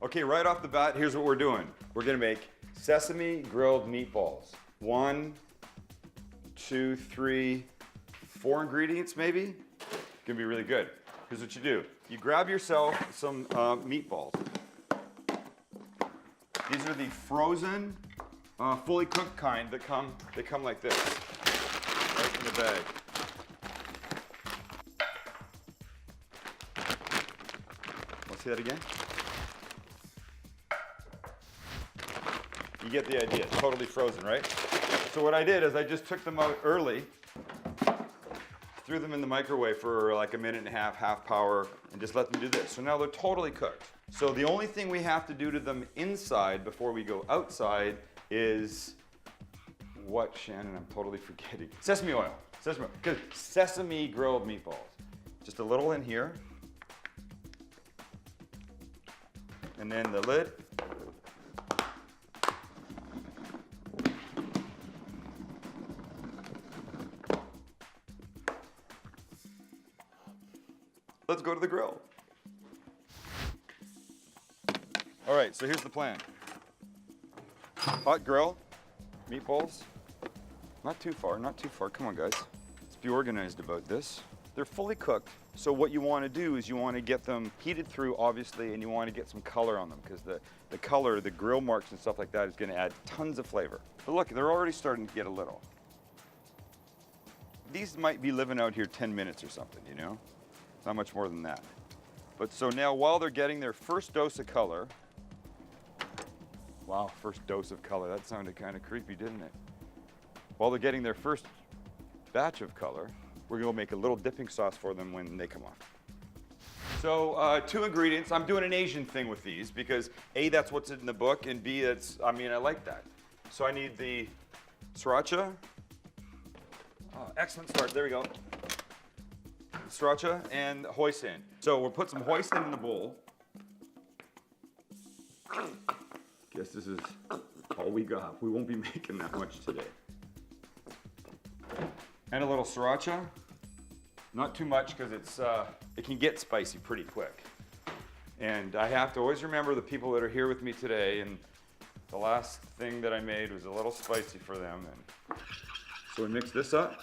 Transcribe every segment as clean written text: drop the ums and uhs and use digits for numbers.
Okay, right off the bat, here's what we're doing. We're gonna make sesame grilled meatballs. 1, 2, 3, 4 ingredients maybe. Gonna be really good. Here's what you do. You grab yourself some meatballs. These are the frozen, fully cooked kind that come like this, right in the bag. Let's see that again. You get the idea, totally frozen, right? So what I did is I just took them out early, threw them in the microwave for like a minute and a half, half power, and just let them do this. So now they're totally cooked. So the only thing we have to do to them inside before we go outside is what, Shannon? I'm totally forgetting. Sesame oil. Sesame oil. Because sesame grilled meatballs. Just a little in here. And then the lid. Let's go to the grill. All right, so here's the plan. Hot grill, meatballs. Not too far, not too far. Come on, guys. Let's be organized about this. They're fully cooked, so what you want to do is you want to get them heated through, obviously, and you want to get some color on them, because the color, the grill marks and stuff like that is going to add tons of flavor. But look, they're already starting to get a little. These might be living out here 10 minutes or something, you know? Not much more than that. But so now while they're getting their first dose of color, wow, first dose of color, that sounded kind of creepy, didn't it? While they're getting their first batch of color, we're gonna make a little dipping sauce for them when they come off. So 2 ingredients. I'm doing an Asian thing with these because A, that's what's in the book, and B, I like that. So I need the sriracha. Oh, excellent start, there we go. Sriracha and hoisin. So we'll put some hoisin in the bowl. Guess this is all we got. We won't be making that much today. And a little sriracha. Not too much because it can get spicy pretty quick. And I have to always remember the people that are here with me today, and the last thing that I made was a little spicy for them. And so we mix this up.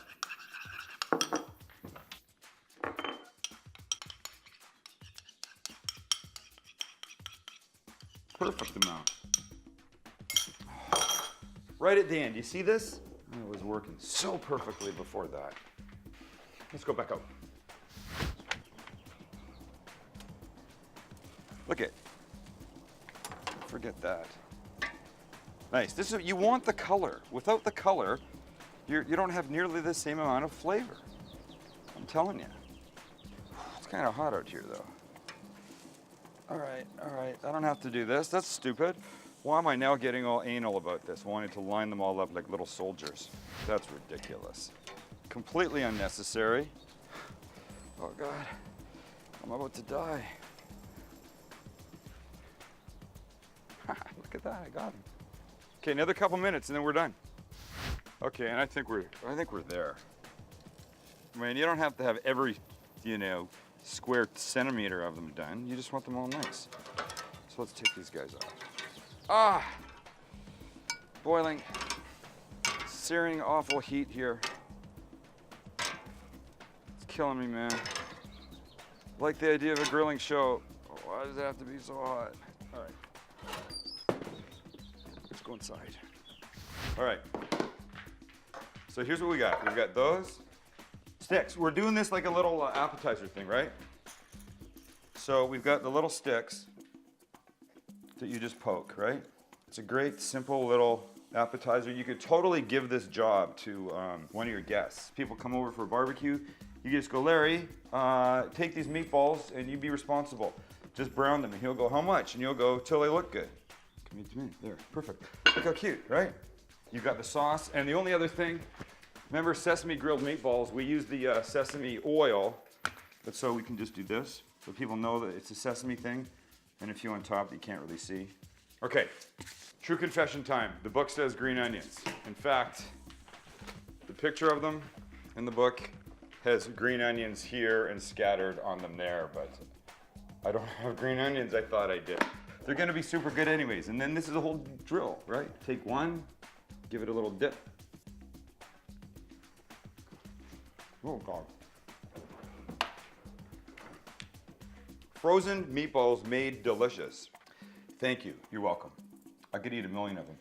Perfect amount. Right at the end, you see this? It was working so perfectly before that. Let's go back out. Look at, forget that. Nice, this is, you want the color. Without the color, you don't have nearly the same amount of flavor. I'm telling you. It's kind of hot out here though. All right, I don't have to do this. That's stupid. Why am I now getting all anal about this, wanting to line them all up like little soldiers? That's ridiculous. Completely unnecessary. Oh God, I'm about to die. Look at that, I got him. Okay, another couple minutes and then we're done. Okay, and I think we're there. I mean, you don't have to have every, square centimeter of them done. You just want them all nice. So let's take these guys off. Ah! Boiling, searing, awful heat here. It's killing me, man. Like the idea of a grilling show. Why does it have to be so hot? All right. Let's go inside. All right. So here's what we got. We've got those sticks. We're doing this like a little appetizer thing, right? So we've got the little sticks that you just poke, right? It's a great, simple little appetizer. You could totally give this job to one of your guests. People come over for a barbecue. You just go, Larry, take these meatballs and you be responsible. Just brown them. And he'll go, how much? And you'll go, till they look good. Come here to me. There, perfect. Look how cute, right? You've got the sauce. And the only other thing, remember sesame grilled meatballs, we use the sesame oil, but so we can just do this. So people know that it's a sesame thing, and a few on top that you can't really see. Okay, true confession time. The book says green onions. In fact, the picture of them in the book has green onions here and scattered on them there, but I don't have green onions. I thought I did. They're gonna be super good anyways. And then this is a whole drill, right? Take one, give it a little dip. Oh God. Frozen meatballs made delicious. Thank you, you're welcome. I could eat a million of them.